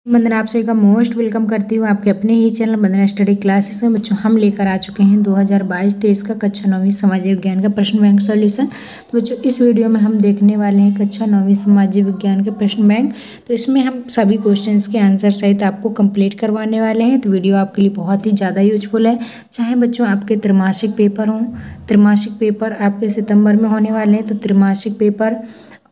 वंदना आप सभी का मोस्ट वेलकम करती हूँ आपके अपने ही चैनल वंदना स्टडी क्लासेस में। बच्चों हम लेकर आ चुके हैं 2022-23 का कक्षा 9वीं सामाजिक विज्ञान का प्रश्न बैंक सॉल्यूशन। तो बच्चों इस वीडियो में हम देखने वाले हैं कक्षा 9वीं सामाजिक विज्ञान के प्रश्न बैंक। तो इसमें हम सभी क्वेश्चंस के आंसर सहित आपको कंप्लीट करवाने वाले हैं। तो वीडियो आपके लिए बहुत ही ज़्यादा यूजफुल है। चाहे बच्चों आपके त्रैमासिक पेपर हों, त्रैमासिक पेपर आपके सितंबर में होने वाले हैं, तो त्रैमासिक पेपर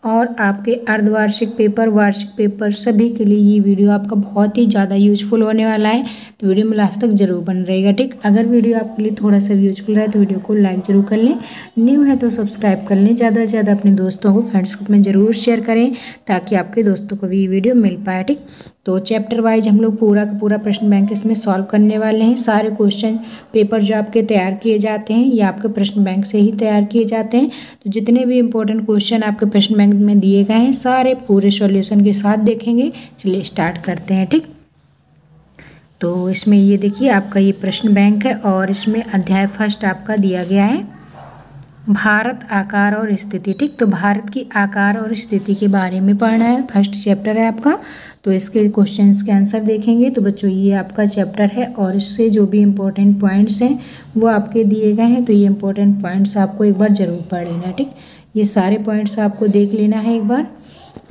और आपके अर्धवार्षिक पेपर, वार्षिक पेपर, सभी के लिए ये वीडियो आपका बहुत ही ज़्यादा यूजफुल होने वाला है। तो वीडियो में लास्ट तक जरूर बन रहेगा, ठीक। अगर वीडियो आपके लिए थोड़ा सा यूजफुल रहे तो वीडियो को लाइक जरूर कर लें, न्यू है तो सब्सक्राइब कर लें, ज़्यादा से ज़्यादा अपने दोस्तों को फ्रेंड्स ग्रुप में ज़रूर शेयर करें ताकि आपके दोस्तों को भी ये वीडियो मिल पाए, ठीक। तो चैप्टर वाइज हम लोग पूरा का पूरा प्रश्न बैंक इसमें सॉल्व करने वाले हैं। सारे क्वेश्चन पेपर जो आपके तैयार किए जाते हैं ये आपके प्रश्न बैंक से ही तैयार किए जाते हैं। तो जितने भी इंपॉर्टेंट क्वेश्चन आपके प्रश्न बैंक में दिए गए हैं सारे पूरे सॉल्यूशन के साथ देखेंगे। चलिए स्टार्ट करते हैं, ठीक। तो इसमें ये देखिए आपका ये प्रश्न बैंक है और इसमें अध्याय फर्स्ट आपका दिया गया है भारत आकार और स्थिति, ठीक। तो भारत की आकार और स्थिति के बारे में पढ़ना है, फर्स्ट चैप्टर है आपका। तो इसके क्वेश्चंस के आंसर देखेंगे। तो बच्चों ये आपका चैप्टर है और इससे जो भी इम्पोर्टेंट पॉइंट्स हैं वो आपके दिए गए हैं। तो ये इम्पोर्टेंट पॉइंट्स आपको एक बार ज़रूर पढ़ लेना है, ठीक। ये सारे पॉइंट्स आपको देख लेना है एक बार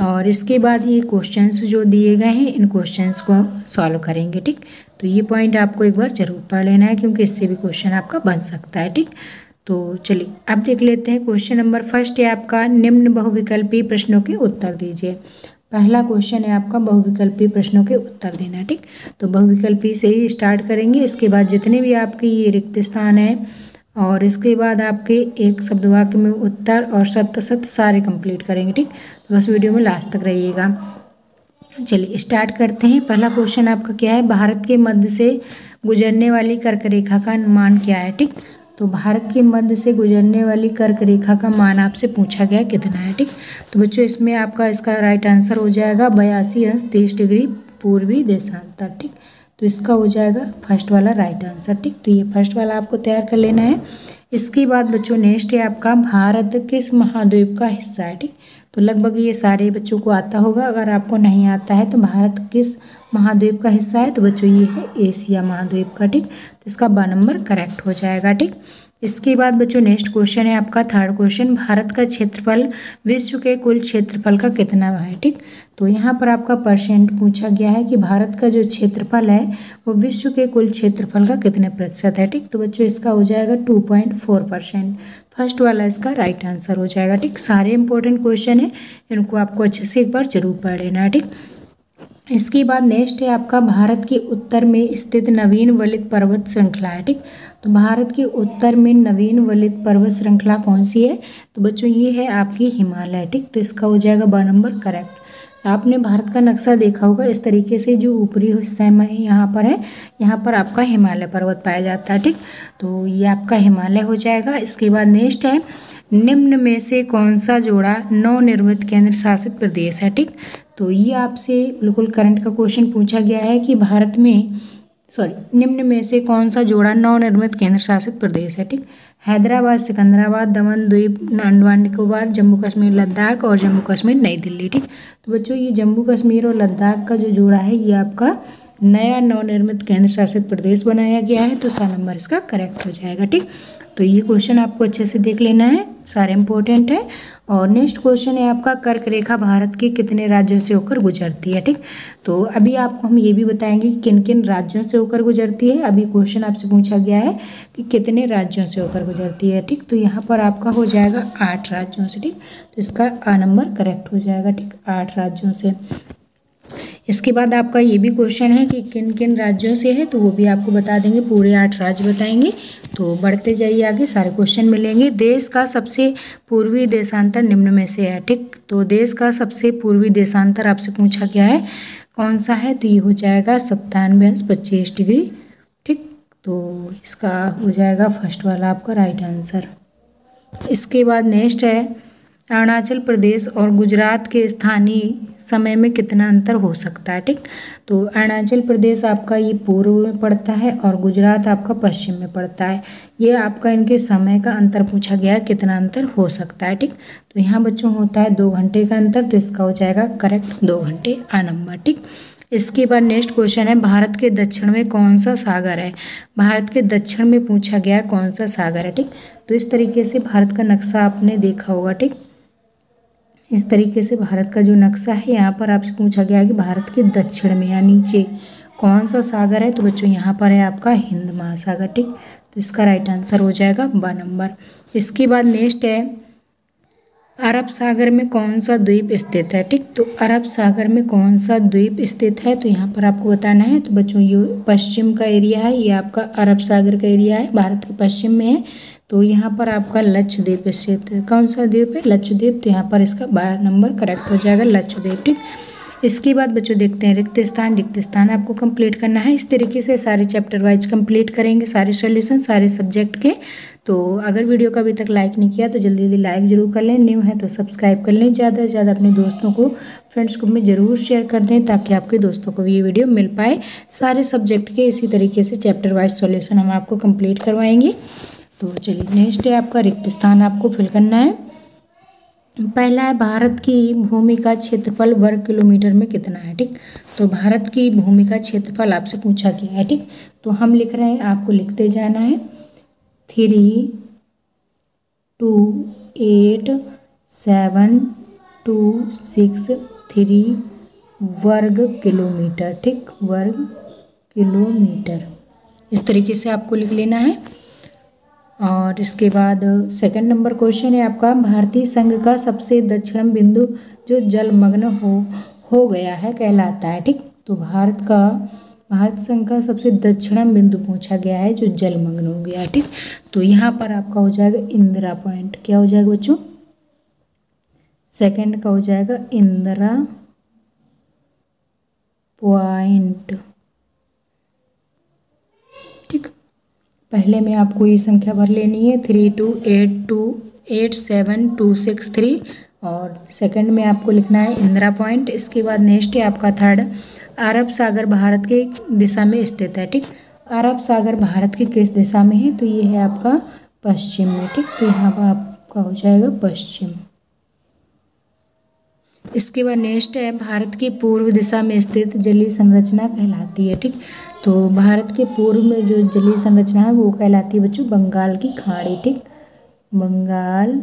और इसके बाद ये क्वेश्चंस जो दिए गए हैं इन क्वेश्चंस को सॉल्व करेंगे, ठीक। तो ये पॉइंट आपको एक बार ज़रूर पढ़ लेना है क्योंकि इससे भी क्वेश्चन आपका बन सकता है, ठीक। तो चलिए अब देख लेते हैं क्वेश्चन नंबर फर्स्ट है आपका निम्न बहुविकल्पी प्रश्नों के उत्तर दीजिए। पहला क्वेश्चन है आपका बहुविकल्पी प्रश्नों के उत्तर देना, ठीक। तो बहुविकल्पी से ही स्टार्ट करेंगे। इसके बाद जितने भी आपके ये रिक्त स्थान है और इसके बाद आपके एक शब्द वाक्य में उत्तर और सत्य सत्य सारे कंप्लीट करेंगे, ठीक। तो बस वीडियो में लास्ट तक रहिएगा। चलिए स्टार्ट करते हैं। पहला क्वेश्चन आपका क्या है, भारत के मध्य से गुजरने वाली कर्क रेखा का मान क्या है, ठीक। तो भारत के मध्य से गुजरने वाली कर्क रेखा का मान आपसे पूछा गया कितना है, ठीक। तो बच्चों इसमें आपका इसका राइट आंसर हो जाएगा 82°30 पूर्वी देशांतर, ठीक। तो इसका हो जाएगा फर्स्ट वाला राइट आंसर, ठीक। तो ये फर्स्ट वाला आपको तैयार कर लेना है। इसके बाद बच्चों नेक्स्ट है आपका भारत किस महाद्वीप का हिस्सा है, ठीक। तो लगभग ये सारे बच्चों को आता होगा। अगर आपको नहीं आता है तो भारत किस महाद्वीप का हिस्सा है, तो बच्चों ये है एशिया महाद्वीप का, ठीक। तो इसका ब नंबर करेक्ट हो जाएगा, ठीक। इसके बाद बच्चों नेक्स्ट क्वेश्चन है आपका थर्ड क्वेश्चन, भारत का क्षेत्रफल विश्व के कुल क्षेत्रफल का कितना है, ठीक। तो यहाँ पर आपका परसेंट पूछा गया है कि भारत का जो क्षेत्रफल है वो विश्व के कुल क्षेत्रफल का कितने प्रतिशत है, ठीक। तो बच्चों इसका हो जाएगा 2.4%। फर्स्ट वाला इसका राइट आंसर हो जाएगा, ठीक। सारे इंपॉर्टेंट क्वेश्चन है, इनको आपको अच्छे से एक बार जरूर पढ़ लेना है, ठीक। इसके बाद नेक्स्ट है आपका भारत के उत्तर में स्थित नवीन वलित पर्वत श्रृंखला है, ठीक। तो भारत के उत्तर में नवीन वलित पर्वत श्रृंखला कौन सी है, तो बच्चों ये है आपकी हिमालय, ठीक। तो इसका हो जाएगा ब नंबर करेक्ट। आपने भारत का नक्शा देखा होगा, इस तरीके से जो ऊपरी हिस्से में यहाँ पर है, यहाँ पर आपका हिमालय पर्वत पाया जाता है, ठीक। तो ये आपका हिमालय हो जाएगा। इसके बाद नेक्स्ट है निम्न में से कौन सा जोड़ा नवनिर्मित केंद्र शासित प्रदेश है, ठीक। तो ये आपसे बिल्कुल करंट का क्वेश्चन पूछा गया है कि भारत में निम्न में से कौन सा जोड़ा नवनिर्मित केंद्र शासित प्रदेश है, ठीक। हैदराबाद, सिकंदराबाद, दमन द्वीप, अंडमान निकोबार, जम्मू कश्मीर लद्दाख और जम्मू कश्मीर नई दिल्ली, ठीक। तो बच्चों ये जम्मू कश्मीर और लद्दाख का जो जोड़ा है ये आपका नया नवनिर्मित केंद्र शासित प्रदेश बनाया गया है। तो सा नंबर इसका करेक्ट हो जाएगा, ठीक। तो ये क्वेश्चन आपको अच्छे से देख लेना है, सारे इंपॉर्टेंट है। और नेक्स्ट क्वेश्चन है आपका कर्क रेखा भारत के कितने राज्यों से होकर गुजरती है, ठीक। तो अभी आपको हम ये भी बताएंगे कि किन किन राज्यों से होकर गुजरती है। अभी क्वेश्चन आपसे पूछा गया है कि कितने राज्यों से होकर गुजरती है, ठीक। तो यहाँ पर आपका हो जाएगा 8 राज्यों से, ठीक। तो इसका आ नंबर करेक्ट हो जाएगा, ठीक, 8 राज्यों से। इसके बाद आपका ये भी क्वेश्चन है कि किन किन राज्यों से है, तो वो भी आपको बता देंगे, पूरे 8 राज्य बताएंगे। तो बढ़ते जाइए आगे, सारे क्वेश्चन मिलेंगे। देश का सबसे पूर्वी देशांतर निम्न में से है, ठीक। तो देश का सबसे पूर्वी देशांतर आपसे पूछा गया है कौन सा है, तो ये हो जाएगा 97°25, ठीक। तो इसका हो जाएगा फर्स्ट वाला आपका राइट आंसर। इसके बाद नेक्स्ट है अरुणाचल प्रदेश और गुजरात के स्थानीय समय में कितना अंतर हो सकता है, ठीक। तो अरुणाचल प्रदेश आपका ये पूर्व में पड़ता है और गुजरात आपका पश्चिम में पड़ता है। ये आपका इनके समय का अंतर पूछा गया है, कितना अंतर हो सकता है, ठीक। तो यहाँ बच्चों होता है 2 घंटे का अंतर, तो इसका हो जाएगा करेक्ट 2 घंटे आ नंबर, ठीक। इसके बाद नेक्स्ट क्वेश्चन है, भारत के दक्षिण में कौन सा सागर है। भारत के दक्षिण में पूछा गया कौन सा सागर है। ठीक, तो इस तरीके से भारत का नक्शा आपने देखा होगा। ठीक, इस तरीके से भारत का जो नक्शा है, यहाँ पर आपसे पूछा गया है कि भारत के दक्षिण में या नीचे कौन सा सागर है। तो बच्चों यहाँ पर है आपका हिंद महासागर। ठीक, तो इसका राइट आंसर हो जाएगा 2 नंबर। इसके बाद नेक्स्ट है, अरब सागर में कौन सा द्वीप स्थित है। ठीक, तो अरब सागर में कौन सा द्वीप स्थित है, तो यहाँ पर आपको बताना है। तो बच्चों ये पश्चिम का एरिया है, ये आपका अरब सागर का एरिया है, भारत के पश्चिम में है। तो यहाँ पर आपका लक्षद्वीप स्थित है। कौन सा द्वीप है, लक्षद्वीप। तो यहाँ पर इसका 12 नंबर करेक्ट हो जाएगा, लक्षद्वीप। ठीक, इसके बाद बच्चों देखते हैं रिक्त स्थान। रिक्त स्थान आपको कंप्लीट करना है। इस तरीके से सारे चैप्टर वाइज कंप्लीट करेंगे, सारे सॉल्यूशन सारे सब्जेक्ट के। तो अगर वीडियो को अभी तक लाइक नहीं किया तो जल्दी जल्दी लाइक जरूर कर लें, न्यू है तो सब्सक्राइब कर लें, ज़्यादा से ज़्यादा अपने दोस्तों को फ्रेंड्स ग्रुप में ज़रूर शेयर कर दें ताकि आपके दोस्तों को भी ये वीडियो मिल पाए। सारे सब्जेक्ट के इसी तरीके से चैप्टर वाइज सॉल्यूशन हम आपको कंप्लीट करवाएंगे। तो चलिए नेक्स्ट है आपका रिक्त स्थान आपको फिल करना है। पहला है, भारत की भूमि का क्षेत्रफल वर्ग किलोमीटर में कितना है। ठीक, तो भारत की भूमि का क्षेत्रफल आपसे पूछा गया है। ठीक, तो हम लिख रहे हैं, आपको लिखते जाना है 328726 वर्ग किलोमीटर। ठीक, वर्ग किलोमीटर इस तरीके से आपको लिख लेना है। और इसके बाद सेकंड नंबर क्वेश्चन है आपका, भारतीय संघ का सबसे दक्षिण बिंदु जो जलमग्न हो गया है कहलाता है। ठीक, तो भारत संघ का सबसे दक्षिण बिंदु पूछा गया है जो जलमग्न हो गया है। ठीक, तो यहाँ पर आपका हो जाएगा इंदिरा पॉइंट। क्या हो जाएगा बच्चों, सेकंड का हो जाएगा इंदिरा पॉइंट। ठीक, पहले में आपको ये संख्या भर लेनी है 32828726 और सेकंड में आपको लिखना है इंदिरा पॉइंट। इसके बाद नेक्स्ट है आपका थर्ड, अरब सागर भारत के दिशा में स्थित है। ठीक, अरब सागर भारत की किस दिशा में है, तो ये है आपका पश्चिम में। ठीक, तो यहाँ पर आपका हो जाएगा पश्चिम। इसके बाद नेक्स्ट है, भारत की पूर्व दिशा में स्थित जलीय संरचना कहलाती है। ठीक, तो भारत के पूर्व में जो जलीय संरचना है वो कहलाती है बच्चों बंगाल की खाड़ी। ठीक, बंगाल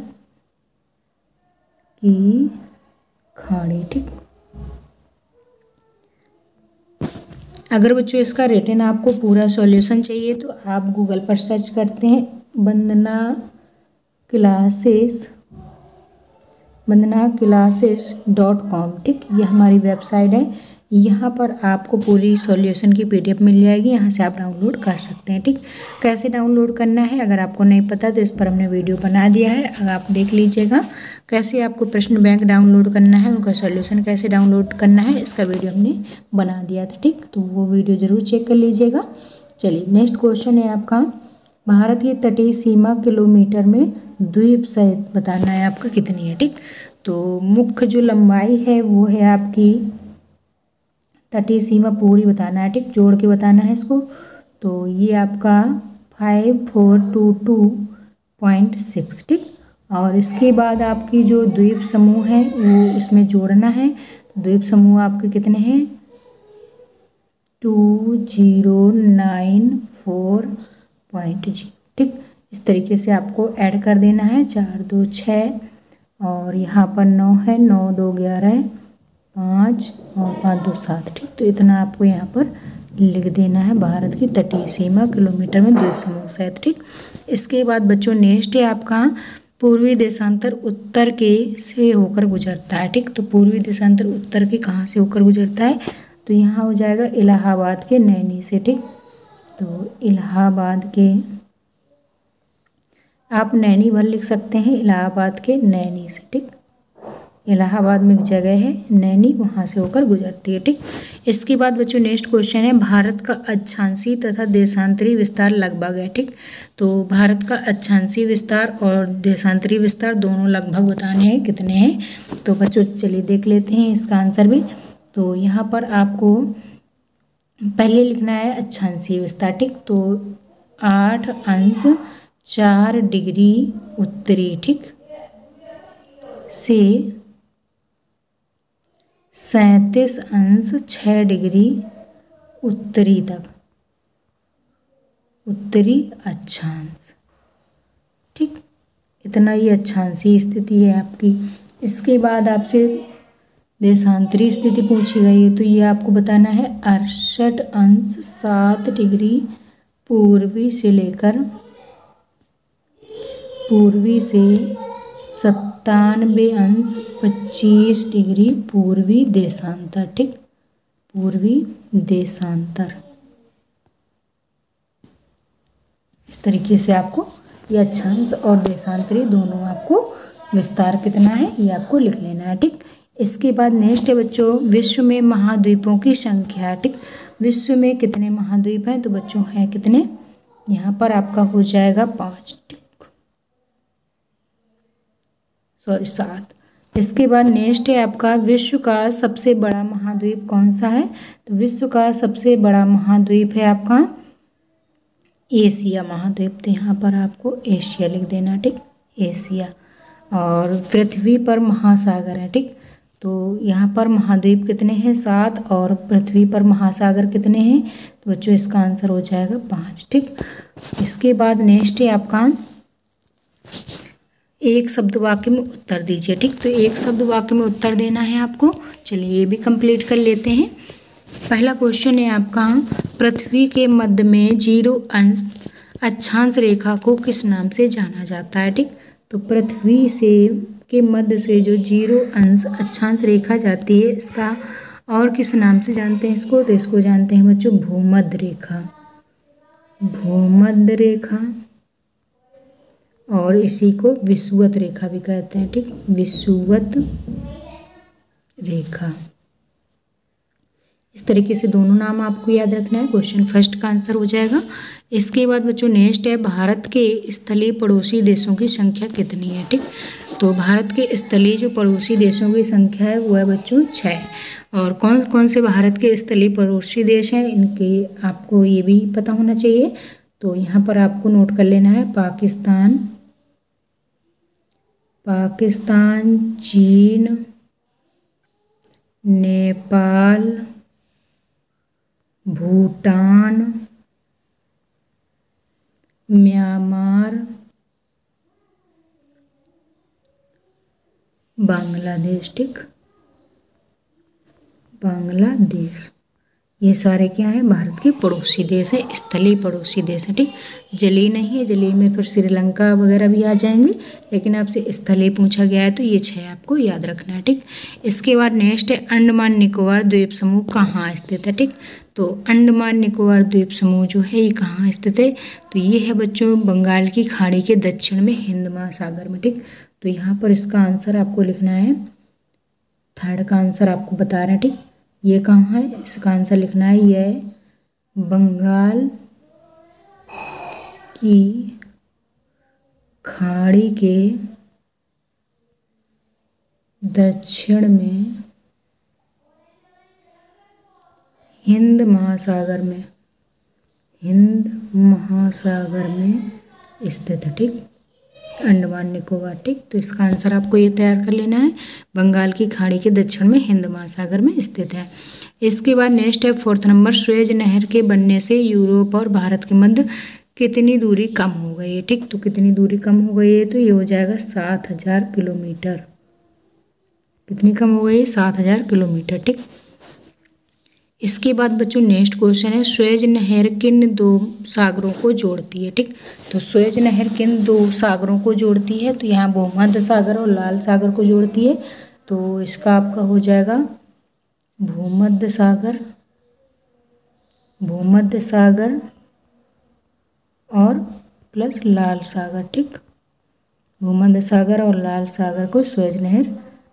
की खाड़ी। ठीक, अगर बच्चों इसका रिटन आपको पूरा सॉल्यूशन चाहिए तो आप गूगल पर सर्च करते हैं वंदनाक्लासेस.com। ठीक, ये हमारी वेबसाइट है, यहाँ पर आपको पूरी सॉल्यूशन की PDF मिल जाएगी, यहाँ से आप डाउनलोड कर सकते हैं। ठीक, कैसे डाउनलोड करना है अगर आपको नहीं पता तो इस पर हमने वीडियो बना दिया है, अगर आप देख लीजिएगा। कैसे आपको प्रश्न बैंक डाउनलोड करना है, उनका सॉल्यूशन कैसे डाउनलोड करना है, इसका वीडियो हमने बना दिया था। ठीक, तो वो वीडियो ज़रूर चेक कर लीजिएगा। चलिए नेक्स्ट क्वेश्चन है आपका, भारत की तटीय सीमा किलोमीटर में द्वीप सहित बताना है आपका कितनी है। ठीक, तो मुख्य जो लंबाई है वो है आपकी तटीय सीमा पूरी बताना है। ठीक, जोड़ के बताना है इसको। तो ये आपका 5422.6। ठीक, और इसके बाद आपकी जो द्वीप समूह है वो इसमें जोड़ना है। द्वीप समूह आपके कितने हैं, 2094.0। ठीक, इस तरीके से आपको ऐड कर देना है, 4 2 6 और यहाँ पर 9 है, 9 2 11 है, 5 और 5 2 7। ठीक, तो इतना आपको यहाँ पर लिख देना है, भारत की तटीय सीमा किलोमीटर में द्वीप समूह सहित। ठीक, इसके बाद बच्चों नेक्स्ट है आपका, पूर्वी देशांतर उत्तर के से होकर गुजरता है। ठीक, तो पूर्वी देशांतर उत्तर के कहाँ से होकर गुजरता है, तो यहाँ हो जाएगा इलाहाबाद के नैनी से। ठीक, तो इलाहाबाद के आप नैनी भर लिख सकते हैं, इलाहाबाद के नैनी से। ठीक, इलाहाबाद में एक जगह है नैनी, वहाँ से होकर गुजरती है। ठीक, इसके बाद बच्चों नेक्स्ट क्वेश्चन है, भारत का अक्षांशीय तथा देशांतरी विस्तार लगभग है। ठीक, तो भारत का अक्षांशीय विस्तार और देशांतरी विस्तार दोनों लगभग बताने हैं कितने हैं। तो बच्चों चलिए देख लेते हैं इसका आंसर भी। तो यहाँ पर आपको पहले लिखना है अक्षांशीय विस्तार। ठीक, तो 8 अंश 4 डिग्री उत्तरी। ठीक, से 37°6 उत्तरी तक, उत्तरी अक्षांश। ठीक, इतना ही अक्षांशीय स्थिति है आपकी। इसके बाद आपसे देशांतरी स्थिति पूछी गई है, तो ये आपको बताना है 68°7 पूर्वी से लेकर पूर्वी से 97°25 पूर्वी देशांतर। ठीक, पूर्वी देशांतर। इस तरीके से आपको ये अक्षांश और देशांतरी दोनों आपको विस्तार कितना है ये आपको लिख लेना है। ठीक, इसके बाद नेक्स्ट है बच्चों विश्व में महाद्वीपों की संख्या। ठीक, विश्व में कितने महाद्वीप हैं, तो बच्चों हैं कितने, यहाँ पर आपका हो जाएगा 5, सॉरी 7। इसके बाद नेक्स्ट है आपका विश्व का सबसे बड़ा महाद्वीप कौन सा है, तो विश्व का सबसे बड़ा महाद्वीप है आपका एशिया महाद्वीप। तो यहाँ पर आपको एशिया लिख देना। ठीक, एशिया। और पृथ्वी पर महासागर है। ठीक, तो यहाँ पर महाद्वीप कितने हैं 7 और पृथ्वी पर महासागर कितने हैं, तो बच्चों इसका आंसर हो जाएगा 5। ठीक, इसके बाद नेक्स्ट है आपका एक शब्द वाक्य में उत्तर दीजिए। ठीक, तो एक शब्द वाक्य में उत्तर देना है आपको। चलिए ये भी कंप्लीट कर लेते हैं। पहला क्वेश्चन है आपका पृथ्वी के मध्य में 0 अक्षांश रेखा को किस नाम से जाना जाता है। ठीक, तो पृथ्वी से के मध्य से जो 0 अक्षांश रेखा जाती है इसका और किस नाम से जानते हैं इसको, तो इसको जानते हैं बच्चों भूमध्य रेखा। भूमध्य रेखा, और इसी को विषुवत रेखा भी कहते हैं। ठीक, विषुवत रेखा। इस तरीके से दोनों नाम आपको याद रखना है। क्वेश्चन फर्स्ट का आंसर हो जाएगा। इसके बाद बच्चों नेक्स्ट है भारत के स्थलीय पड़ोसी देशों की संख्या कितनी है। ठीक, तो भारत के स्थलीय जो पड़ोसी देशों की संख्या है वो है बच्चों 6। और कौन कौन से भारत के स्थलीय पड़ोसी देश हैं इनके आपको ये भी पता होना चाहिए। तो यहाँ पर आपको नोट कर लेना है पाकिस्तान, चीन, नेपाल, भूटान, म्यांमार, बांग्लादेश। ठीक, बांग्लादेश, ये सारे क्या हैं भारत के पड़ोसी देश हैं, स्थलीय पड़ोसी देश हैं। ठीक, जलीय नहीं है, जलीय में फिर श्रीलंका वगैरह भी आ जाएंगे, लेकिन आपसे स्थलीय पूछा गया है तो ये 6 आपको याद रखना है। ठीक, इसके बाद नेक्स्ट है अंडमान निकोबार द्वीप समूह कहाँ स्थित है। ठीक, तो अंडमान निकोबार द्वीप समूह जो है ये कहाँ स्थित है, तो ये है बच्चों बंगाल की खाड़ी के दक्षिण में हिंद महासागर में। ठीक, तो यहाँ पर इसका आंसर आपको लिखना है, थर्ड का आंसर आपको बता रहे हैं। ठीक, ये कहाँ है, इसका आंसर लिखना है ये बंगाल की खाड़ी के दक्षिण में हिंद महासागर में स्थित है। ठीक, अंडमान निकोबार। ठीक, तो इसका आंसर आपको ये तैयार कर लेना है, बंगाल की खाड़ी के दक्षिण में हिंद महासागर में स्थित है। इसके बाद नेक्स्ट है 4th नंबर सुएज नहर के बनने से यूरोप और भारत के मध्य कितनी दूरी कम हो गई है। ठीक, तो कितनी दूरी कम हो गई है, तो ये हो जाएगा 7000 किलोमीटर। कितनी कम हो गई है, 7000 किलोमीटर। ठीक, इसके बाद बच्चों नेक्स्ट क्वेश्चन है सुएज नहर किन 2 सागरों को जोड़ती है। ठीक, तो सुएज नहर किन 2 सागरों को जोड़ती है, तो यहाँ भूमध्य सागर और लाल सागर को जोड़ती है। तो इसका आपका हो जाएगा भूमध्य सागर और प्लस लाल सागर। ठीक, भूमध्य सागर और लाल सागर को सुएज नहर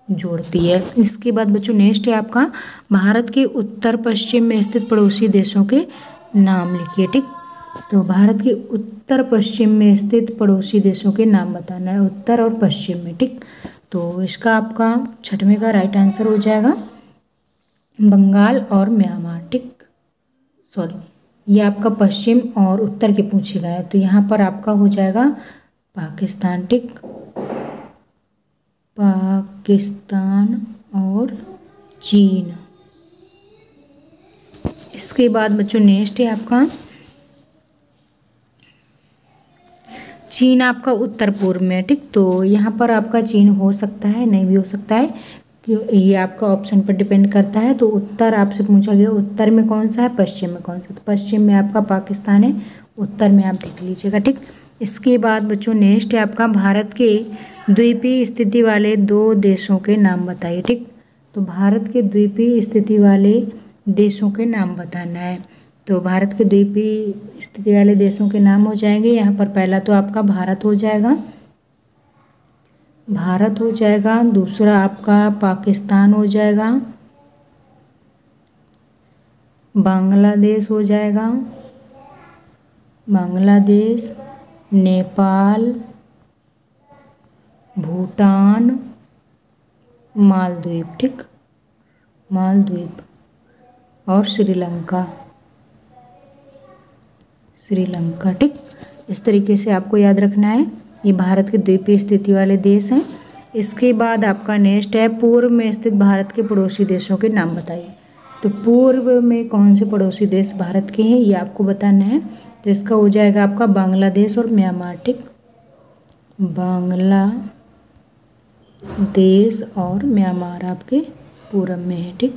जोड़ती है। इसके बाद बच्चों नेक्स्ट है आपका भारत के उत्तर पश्चिम में स्थित पड़ोसी देशों के नाम लिखिए। ठीक, तो भारत के उत्तर पश्चिम में स्थित पड़ोसी देशों के नाम बताना है, उत्तर और पश्चिम में। ठीक, तो इसका आपका 6वें का राइट आंसर हो जाएगा बंगाल और म्यांमार। ठीक, सॉरी ये आपका पश्चिम और उत्तर के पूछे गए हैं, तो यहाँ पर आपका हो जाएगा पाकिस्तान। ठीक, पाकिस्तान और चीन। इसके बाद बच्चों नेक्स्ट है आपका चीन आपका उत्तर पूर्व में, ठीक। तो यहाँ पर आपका चीन हो सकता है, नहीं भी हो सकता है, ये आपका ऑप्शन पर डिपेंड करता है। तो उत्तर आपसे पूछा गया, उत्तर में कौन सा है, पश्चिम में कौन सा, तो पश्चिम में आपका पाकिस्तान है, उत्तर में आप देख लीजिएगा, ठीक। इसके बाद बच्चों नेक्स्ट है आपका भारत के द्वीपीय स्थिति वाले 2 देशों के नाम बताइए, ठीक। तो भारत के द्वीपीय स्थिति वाले देशों के नाम बताना है। तो भारत के द्वीपीय स्थिति वाले देशों के नाम हो जाएंगे यहाँ पर, पहला तो आपका भारत हो जाएगा, भारत हो जाएगा, दूसरा आपका पाकिस्तान हो जाएगा, बांग्लादेश हो जाएगा, बांग्लादेश, नेपाल, भूटान, मालदीव, ठीक, मालदीव और श्रीलंका, श्रीलंका, ठीक। इस तरीके से आपको याद रखना है, ये भारत के द्वीपीय स्थिति वाले देश हैं। इसके बाद आपका नेक्स्ट है पूर्व में स्थित भारत के पड़ोसी देशों के नाम बताइए। तो पूर्व में कौन से पड़ोसी देश भारत के हैं ये आपको बताना है। तो इसका हो जाएगा आपका बांग्लादेश और म्यांमार, ठीक, बांग्लादेश और म्यांमार आपके पूर्व में है, ठीक।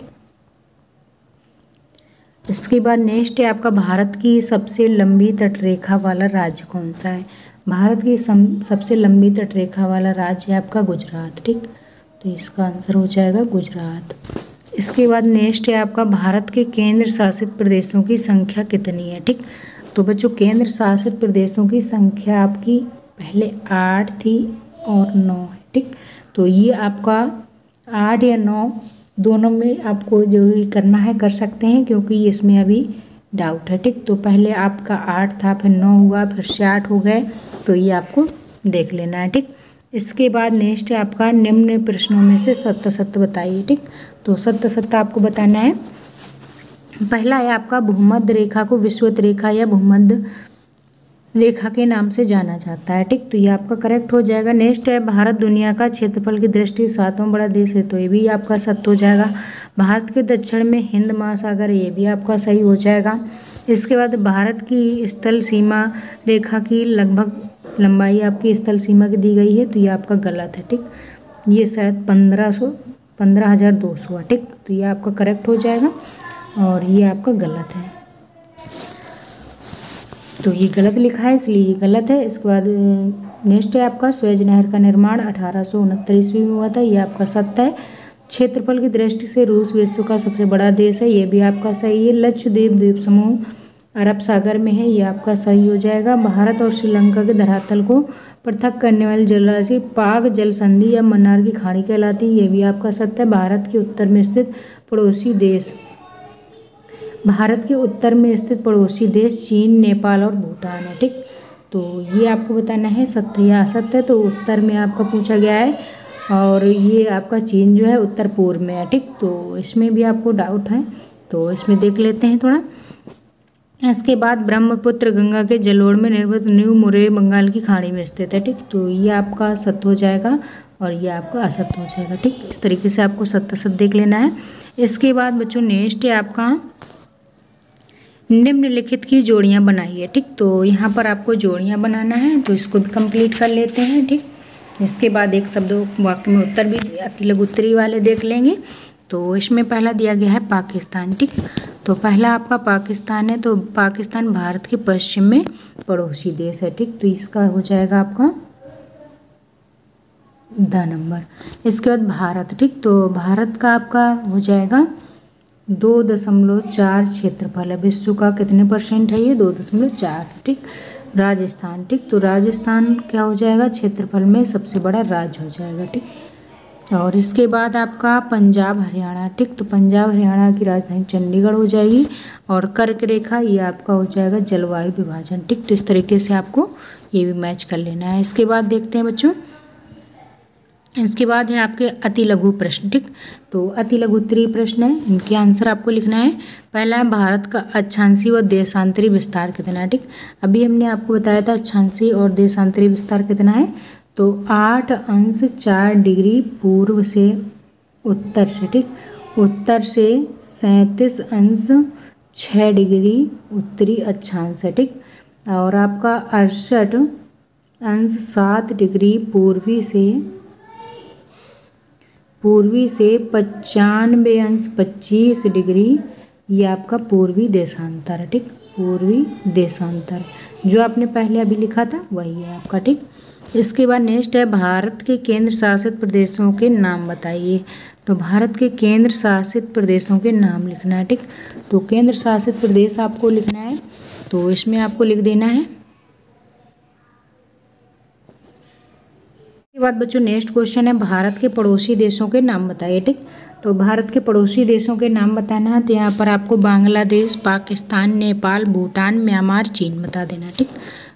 इसके बाद नेक्स्ट है आपका भारत की सबसे लंबी तटरेखा वाला राज्य कौन सा है। भारत की सबसे लंबी तटरेखा वाला राज्य है आपका गुजरात, ठीक। तो इसका आंसर हो जाएगा गुजरात। इसके बाद नेक्स्ट है आपका भारत के केंद्र शासित प्रदेशों की संख्या कितनी है, ठीक। तो बच्चों केंद्र शासित प्रदेशों की संख्या आपकी पहले 8 थी और 9 है, ठीक। तो ये आपका 8 या 9 दोनों में आपको जो भी करना है कर सकते हैं, क्योंकि इसमें अभी डाउट है, ठीक। तो पहले आपका 8 था, फिर 9 हुआ, फिर से 8 हो गए, तो ये आपको देख लेना है, ठीक। इसके बाद नेक्स्ट है आपका निम्न प्रश्नों में से सत्य सत्य बताइए, ठीक। तो सत्य सत्य आपको बताना है। पहला है आपका भूमध्य रेखा को विषुवत रेखा या भूमध्य रेखा के नाम से जाना जाता है, ठीक। तो ये आपका करेक्ट हो जाएगा। नेक्स्ट है भारत दुनिया का क्षेत्रफल की दृष्टि 7वां बड़ा देश है, तो ये भी आपका सत्य हो जाएगा। भारत के दक्षिण में हिंद महासागर, ये भी आपका सही हो जाएगा। इसके बाद भारत की स्थल सीमा रेखा की लगभग लंबाई आपकी स्थल सीमा की दी गई है, तो ये आपका गलत है, ठीक। ये शायद 15,200 है, ठीक। तो ये आपका करेक्ट हो जाएगा और ये आपका गलत है, तो ये गलत लिखा है इसलिए ये गलत है। इसके बाद नेक्स्ट है आपका सुएज नहर का निर्माण 1869 ईस्वी में हुआ था, ये आपका सत्य है। क्षेत्रफल की दृष्टि से रूस विश्व का सबसे बड़ा देश है, ये भी आपका सही है। लक्षद्वीप द्वीप समूह अरब सागर में है, ये आपका सही हो जाएगा। भारत और श्रीलंका के धरातल को पृथक करने वाली जलराशि पाक जल संधि या मन्नार की खाड़ी कहलाती है, ये भी आपका सत्य है। भारत के उत्तर में स्थित पड़ोसी देश, भारत के उत्तर में स्थित पड़ोसी देश चीन, नेपाल और भूटान है, ठीक। तो ये आपको बताना है सत्य या असत्य। तो उत्तर में आपका पूछा गया है और ये आपका चीन जो है उत्तर पूर्व में है, ठीक। तो इसमें भी आपको डाउट है, तो इसमें देख लेते हैं थोड़ा। इसके बाद ब्रह्मपुत्र गंगा के जलोढ़ में निर्मित न्यू मुरे बंगाल की खाड़ी में स्थित है, ठीक। तो ये आपका सत्य हो जाएगा और ये आपका असत्य हो जाएगा, ठीक। इस तरीके से आपको सत्य सत्य देख लेना है। इसके बाद बच्चों नेक्स्ट है आपका निम्नलिखित की जोड़ियाँ बनाइए, ठीक। तो यहाँ पर आपको जोड़ियाँ बनाना है, तो इसको भी कंप्लीट कर लेते हैं, ठीक। इसके बाद एक शब्द वाक्य में उत्तर भी अति लघु उत्तरी वाले देख लेंगे। तो इसमें पहला दिया गया है पाकिस्तान, ठीक। तो पहला आपका पाकिस्तान है, तो पाकिस्तान भारत के पश्चिम में पड़ोसी देश है, ठीक। तो इसका हो जाएगा आपका द नंबर। इसके बाद भारत, ठीक। तो भारत का आपका हो जाएगा 2.4 क्षेत्रफल है, विश्व का कितने % है ये 2.4, ठीक। राजस्थान, ठीक। तो राजस्थान क्या हो जाएगा क्षेत्रफल में सबसे बड़ा राज्य हो जाएगा, ठीक। और इसके बाद आपका पंजाब हरियाणा, ठीक। तो पंजाब हरियाणा की राजधानी चंडीगढ़ हो जाएगी। और कर्क रेखा ये आपका हो जाएगा जलवायु विभाजन, ठीक। तो इस तरीके से आपको ये भी मैच कर लेना है। इसके बाद देखते हैं बच्चों, इसके बाद है आपके अति लघु प्रश्न, ठीक। तो अति लघु उत्तरीय प्रश्न है, इनके आंसर आपको लिखना है। पहला है भारत का अक्षांशीय व देशांतरी विस्तार कितना है, ठीक। अभी हमने आपको बताया था अक्षांशीय और देशांतरी विस्तार कितना है, तो 8 अंश 4 डिग्री पूर्व से उत्तर से, ठीक। उत्तर से 37.6 डिग्री उत्तरी अक्षांश है, ठीक। और आपका 68.7 डिग्री पूर्वी से 95.25 डिग्री ये आपका पूर्वी देशांतर है, ठीक। पूर्वी देशांतर जो आपने पहले अभी लिखा था वही है आपका, ठीक। इसके बाद नेक्स्ट है भारत के केंद्र शासित प्रदेशों के नाम बताइए। तो भारत के केंद्र शासित प्रदेशों के नाम लिखना है, ठीक। तो केंद्र शासित प्रदेश आपको लिखना है, तो इसमें आपको लिख देना है। इसके बाद बच्चों नेक्स्ट क्वेश्चन है भारत के पड़ोसी देशों के नाम बताइए, ठीक। तो भारत के पड़ोसी देशों के नाम बताना है, तो यहाँ पर आपको बांग्लादेश, पाकिस्तान, नेपाल, भूटान, म्यांमार, चीन बता देना, ठीक।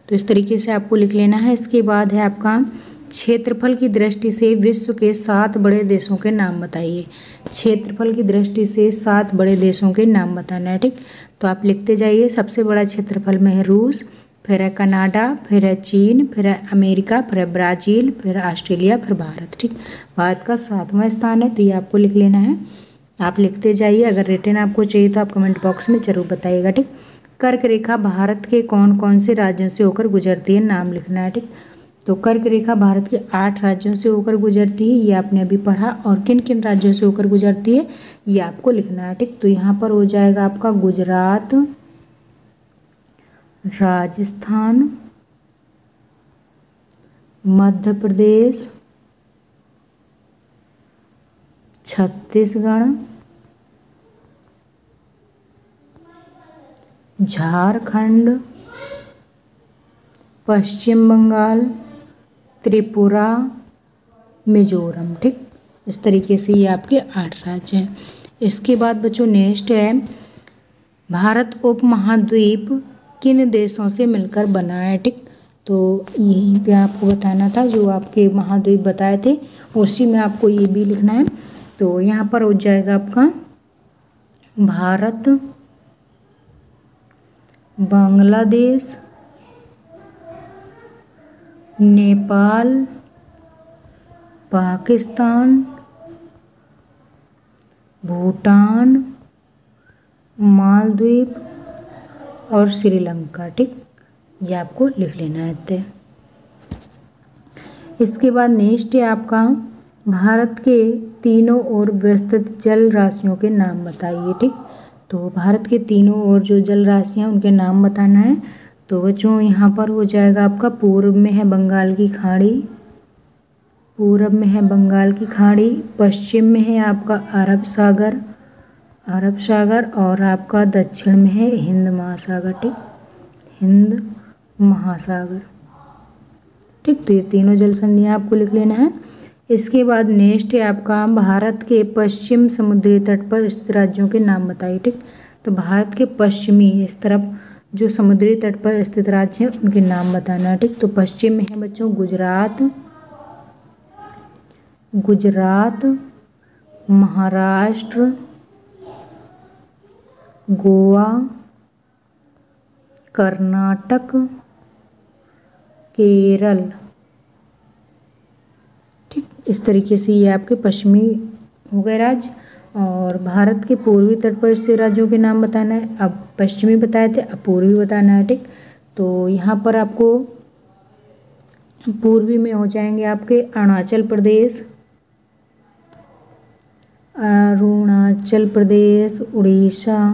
तो इस तरीके से आपको लिख लेना है। इसके बाद है आपका क्षेत्रफल की दृष्टि से विश्व के 7 बड़े देशों के नाम बताइए। क्षेत्रफल की दृष्टि से 7 बड़े देशों के नाम बताना है, ठीक। तो आप लिखते जाइए। सबसे बड़ा क्षेत्रफल में है रूस, फिर है कनाडा, फिर है चीन, फिर है अमेरिका, फिर है ब्राज़ील, फिर ऑस्ट्रेलिया, फिर भारत, ठीक। भारत का 7वां स्थान है, तो ये आपको लिख लेना है। आप लिखते जाइए। अगर रिटर्न आपको चाहिए तो आप कमेंट बॉक्स में ज़रूर बताइएगा, ठीक। कर्क रेखा भारत के कौन कौन से राज्यों से होकर गुजरती है, नाम लिखना है, ठीक। तो कर्क रेखा भारत के 8 राज्यों से होकर गुजरती है, ये आपने अभी पढ़ा। और किन किन राज्यों से होकर गुजरती है ये आपको लिखना है, ठीक। तो यहाँ पर हो जाएगा आपका गुजरात, राजस्थान, मध्य प्रदेश, छत्तीसगढ़, झारखंड, पश्चिम बंगाल, त्रिपुरा, मिजोरम, ठीक। इस तरीके से ये आपके 8 राज्य हैं। इसके बाद बच्चों नेक्स्ट है भारत उपमहाद्वीप किन देशों से मिलकर बना है, ठीक। तो यहीं पे आपको बताना था, जो आपके महाद्वीप बताए थे उसी में आपको ये भी लिखना है। तो यहाँ पर हो जाएगा आपका भारत, बांग्लादेश, नेपाल, पाकिस्तान, भूटान, मालदीव और श्रीलंका, ठीक। ये आपको लिख लेना है। इसके बाद नेक्स्ट है आपका भारत के तीनों ओर विस्तृत जल राशियों के नाम बताइए, ठीक। तो भारत के तीनों ओर जो जल राशियाँ उनके नाम बताना है। तो बच्चों यहाँ पर हो जाएगा आपका पूर्व में है बंगाल की खाड़ी, पूरब में है बंगाल की खाड़ी, पश्चिम में है आपका अरब सागर और आपका दक्षिण में है हिंद महासागर, ठीक। हिंद महासागर, ठीक। तो ये तीनों जल संधियाँ आपको लिख लेना है। इसके बाद नेक्स्ट है आपका भारत के पश्चिम समुद्री तट पर स्थित राज्यों के नाम बताइए, ठीक। तो भारत के पश्चिमी इस तरफ जो समुद्री तट पर स्थित राज्य हैं उनके नाम बताना है, ठीक। तो पश्चिम में है बच्चों गुजरात, महाराष्ट्र, गोवा, कर्नाटक, केरल, ठीक। इस तरीके से ये आपके पश्चिमी हो गए राज्य। और भारत के पूर्वी तट पर स्थित राज्यों के नाम बताना है। अब पश्चिमी बताए थे, अब पूर्वी बताना है, ठीक। तो यहाँ पर आपको पूर्वी में हो जाएंगे आपके अरुणाचल प्रदेश, उड़ीसा,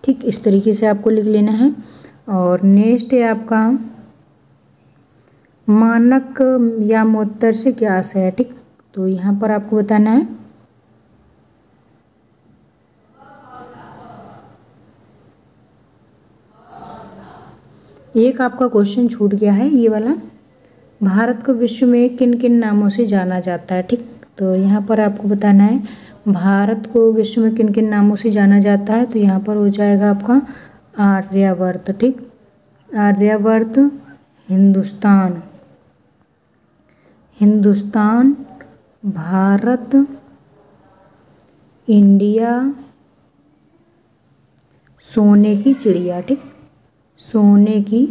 ठीक। इस तरीके से आपको लिख लेना है। और नेक्स्ट है आपका मानक या मोत्तर से क्या आशय है, ठीक। तो यहाँ पर आपको बताना है एक आपका क्वेश्चन छूट गया है ये वाला, भारत को विश्व में किन किन नामों से जाना जाता है, ठीक। तो यहाँ पर आपको बताना है भारत को विश्व में किन किन नामों से जाना जाता है। तो यहाँ पर हो जाएगा आपका आर्यावर्त, ठीक। आर्यावर्त, हिंदुस्तान, भारत, इंडिया, सोने की चिड़िया, ठीक। सोने की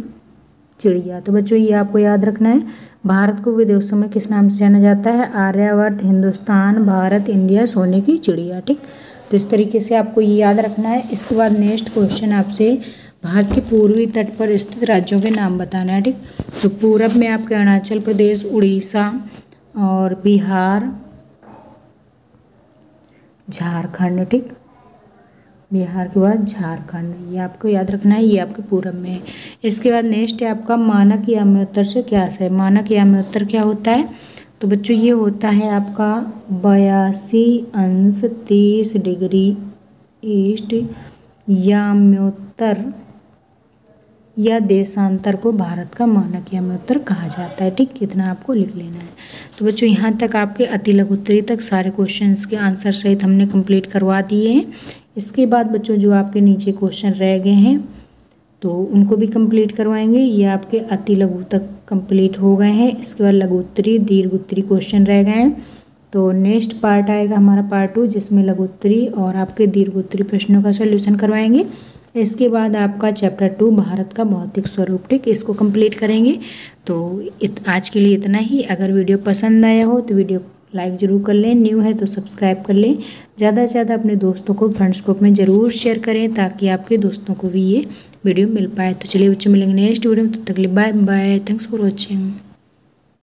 चिड़िया। तो बच्चों ये आपको याद रखना है। भारत को विदेशों में किस नाम से जाना जाता है? आर्यावर्त, हिंदुस्तान, भारत, इंडिया, सोने की चिड़िया। ठीक, तो इस तरीके से आपको ये याद रखना है। इसके बाद नेक्स्ट क्वेश्चन आपसे भारत के पूर्वी तट पर स्थित राज्यों के नाम बताना है। ठीक, तो पूरब में आपके अरुणाचल प्रदेश, उड़ीसा और बिहार, झारखंड। ठीक, बिहार के बाद झारखंड, ये आपको याद रखना है, ये आपके पूरब में है। इसके बाद नेक्स्ट है आपका मानक यामी उत्तर से क्या है? मानक यामी उत्तर क्या होता है? तो बच्चों ये होता है आपका 82°30 ईस्ट याम्योत्तर या देशांतर को भारत का मानक याम्योत्तर कहा जाता है। ठीक, कितना आपको लिख लेना है। तो बच्चों यहाँ तक आपके अति लघु उत्तरी तक सारे क्वेश्चंस के आंसर सहित हमने कंप्लीट करवा दिए हैं। इसके बाद बच्चों जो आपके नीचे क्वेश्चन रह गए हैं तो उनको भी कंप्लीट करवाएंगे। ये आपके अति लघु तक कंप्लीट हो गए हैं। इसके बाद लघु उत्तरी, दीर्घ उत्तरी क्वेश्चन रह गए हैं। तो नेक्स्ट पार्ट आएगा हमारा पार्ट 2, जिसमें लघु उत्तरी और आपके दीर्घ उत्तरी प्रश्नों का सोल्यूशन करवाएंगे। इसके बाद आपका चैप्टर 2 भारत का भौतिक स्वरूप, ठीक, इसको कंप्लीट करेंगे। तो आज के लिए इतना ही। अगर वीडियो पसंद आया हो तो वीडियो लाइक ज़रूर कर लें, न्यू है तो सब्सक्राइब कर लें, ज़्यादा से ज़्यादा अपने दोस्तों को, फ्रेंड्स ग्रुप में ज़रूर शेयर करें ताकि आपके दोस्तों को भी ये वीडियो मिल पाए। तो चलिए बच्चों मिलेंगे नेक्स्ट वीडियो में, तब तक के लिए bye bye, thanks for watching.